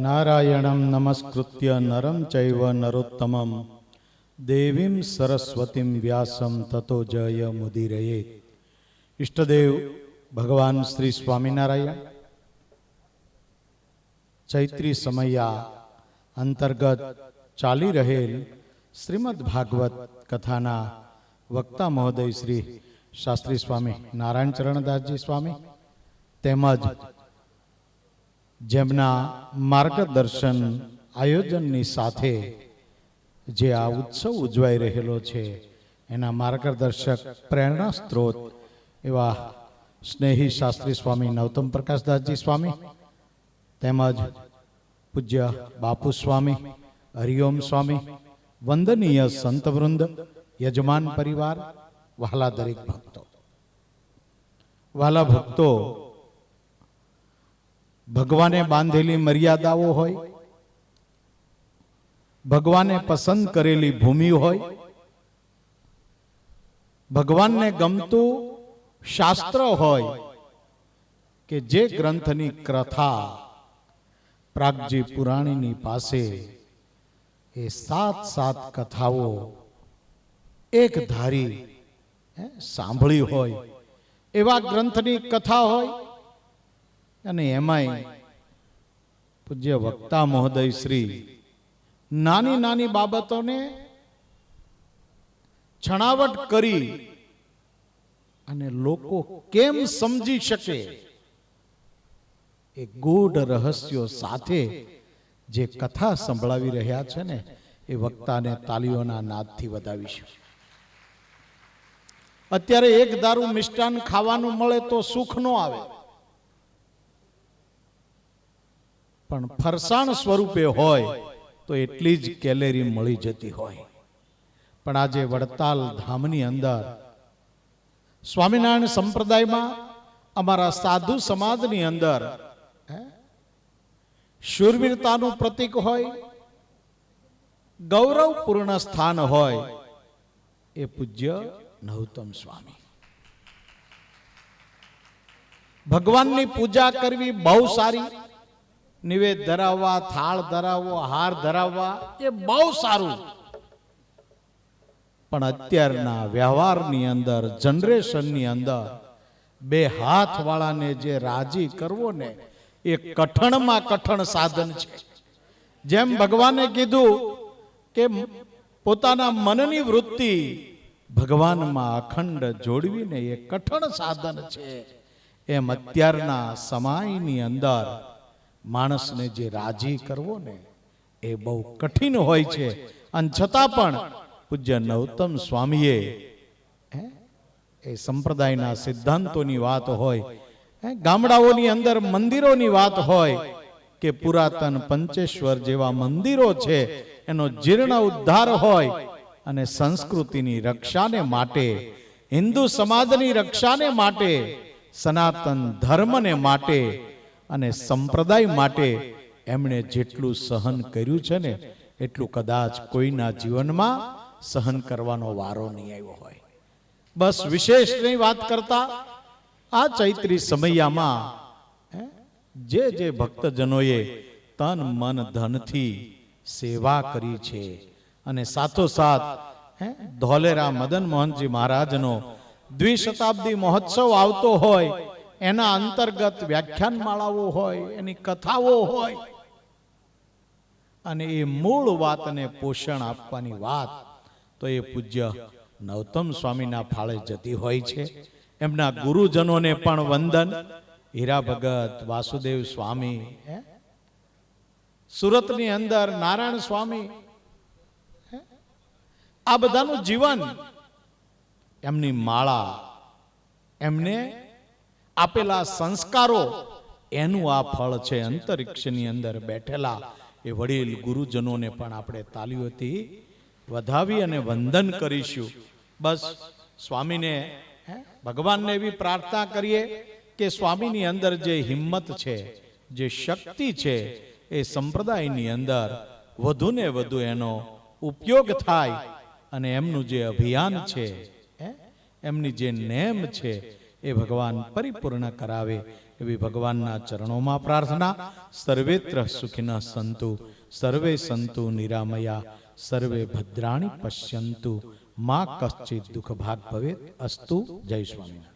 નારાયણં નમસ્કૃત્ય નરં ચૈવ નરોત્તમં દેવીં સરસ્વતીં વ્યાસં તતો જય મુદીરયેત. ઈષ્ટદેવ ભગવાન શ્રી સ્વામિનારાયણ ચૈત્રી સમયા અંતર્ગત ચાલી રહેલ શ્રીમદ ભાગવત કથાના વક્તા મહોદય શ્રી શાસ્ત્રી સ્વામી નારાયણ ચરણદાસજી સ્વામી તેમજ જેમના માર્ગદર્શન આયોજનની સાથે જે આ ઉત્સવ ઉજવાઈ રહેલો છે એના માર્ગદર્શક પ્રેરણા સ્ત્રોત એવા સ્નેહી શાસ્ત્રી સ્વામી નવતમ પ્રકાશદાસજી સ્વામી તેમજ પૂજ્ય બાપુ સ્વામી હરિઓમ સ્વામી, વંદનીય સંતવૃંદ, યજમાન પરિવાર, વહાલા દરેક ભક્તો. વહાલા ભક્તો, ભગવાને બાંધેલી મર્યાદાઓ હોય, ભગવાને પસંદ કરેલી ભૂમિ હોય, ભગવાનને ગમતું શાસ્ત્ર હોય કે જે ગ્રંથની કથા પ્રાગજી પુરાણીની પાસે એ સાત કથાઓ એક ધારી સાંભળી હોય એવા ગ્રંથની કથા હોય અને એમાંય પૂજ્ય વક્તા મહોદય શ્રી નાની નાની બાબતોને છણાવટ કરી અને લોકો કેમ સમજી શકે એ ગૂઢ રહસ્યો સાથે જે કથા સંભળાવી રહ્યા છે ને એ વક્તાને તાલીઓના નાદથી વધાવીશું. અત્યારે એક દારૂ મિષ્ટાન ખાવાનું મળે તો સુખ ન આવે, પણ ફરસાણ સ્વરૂપે હોય તો એટલી જ કેલેરી મળી જતી હોય. પણ આજે વડતાલ ધામની અંદર સ્વામિનારાયણ સંપ્રદાયમાં અમારા સાધુ સમાજની અંદર શૂરવીરતાનું પ્રતીક હોય, ગૌરવપૂર્ણ સ્થાન હોય એ પૂજ્ય નવતમ સ્વામી. ભગવાનની પૂજા કરવી બહુ સારી, નિવેદ ધરાવવા, થાળ ધરાવવો, હાર ધરાવવા એ બહુ સારું, પણ અત્યારના વ્યવહારની અંદર, જનરેશનની અંદર બે હાથ વાળાને જે રાજી કરવો ને એ કઠણમાં કઠણ સાધન છે. જેમ ભગવાને કીધું કે પોતાના મનની વૃત્તિ ભગવાનમાં અખંડ જોડવીને એ કઠણ સાધન છે, એમ અત્યારના સમયની અંદર માણસને જે રાજી કરવો ને એ બહુ કઠિન હોય છે. અને છતાં પણ પૂજ્ય નવતમ સ્વામીએ એ સંપ્રદાયના સિદ્ધાંતોની વાત હોય, ગામડાઓની અંદર મંદિરોની વાત હોય કે પુરાતન પંચેશ્વર જેવા મંદિરો છે એનો જીર્ણ ઉદ્ધાર હોય અને સંસ્કૃતિની રક્ષાને માટે, હિન્દુ સમાજની રક્ષાને માટે, સનાતન ધર્મને માટે અને સંપ્રદાય માટે એમણે જેટલું સહન કર્યું છે ને એટલું કદાચ કોઈના જીવનમાં સહન કરવાનો વારો નહીં આવ્યો હોય. બસ વિશેષ નહીં વાત કરતા, આ ચૈત્રી સમયામાં જે ભક્તજનોએ તન મન ધનથી સેવા કરી છે અને સાથોસાથ ધોલેરા મદન મોહનજી મહારાજનો દ્વિશતાબ્દી મહોત્સવ આવતો હોય, એના અંતર્ગત વ્યાખ્યાન માળાઓ હોય, એની કથાઓ હોય અને એ મૂળ વાતને પોષણ આપવાની વાત તો એ પૂજ્ય નવતમ સ્વામીના ફાળે જતી હોય છે. એમના ગુરુજનોને પણ વંદન. હીરા ભગત, વાસુદેવ સ્વામી, સુરતની અંદર નારાયણ સ્વામી, આ બધાનું જીવન, એમની માળા, એમને આપેલા સંસ્કારો, એનું આ ફળ છે. અંતરિક્ષની અંદર બેઠેલા એ વડીલ ગુરુજનોને પણ આપણે તાલીઓથી વધાવી અને વંદન કરીશું. બસ સ્વામીને, ભગવાનને એવી પ્રાર્થના કરીએ કે સ્વામીની અંદર જે હિંમત છે, જે શક્તિ છે, એ સંપ્રદાયની અંદર વધુને વધુ એનો ઉપયોગ થાય અને એમનું જે અભિયાન છે, એમની જે નેમ છે એ ભગવાન પરિપૂર્ણ કરાવે એવી ભગવાનના ચરણોમાં પ્રાર્થના. સર્વેત્ર સુખિનઃ સંતુ, સર્વે સંતુ નિરામયા, સર્વે ભદ્રાણિ પશ્યંતુ, મા કશ્ચિત દુઃખ ભાગ ભવેત. અસ્તુ. જય સ્વામિનારાયણ.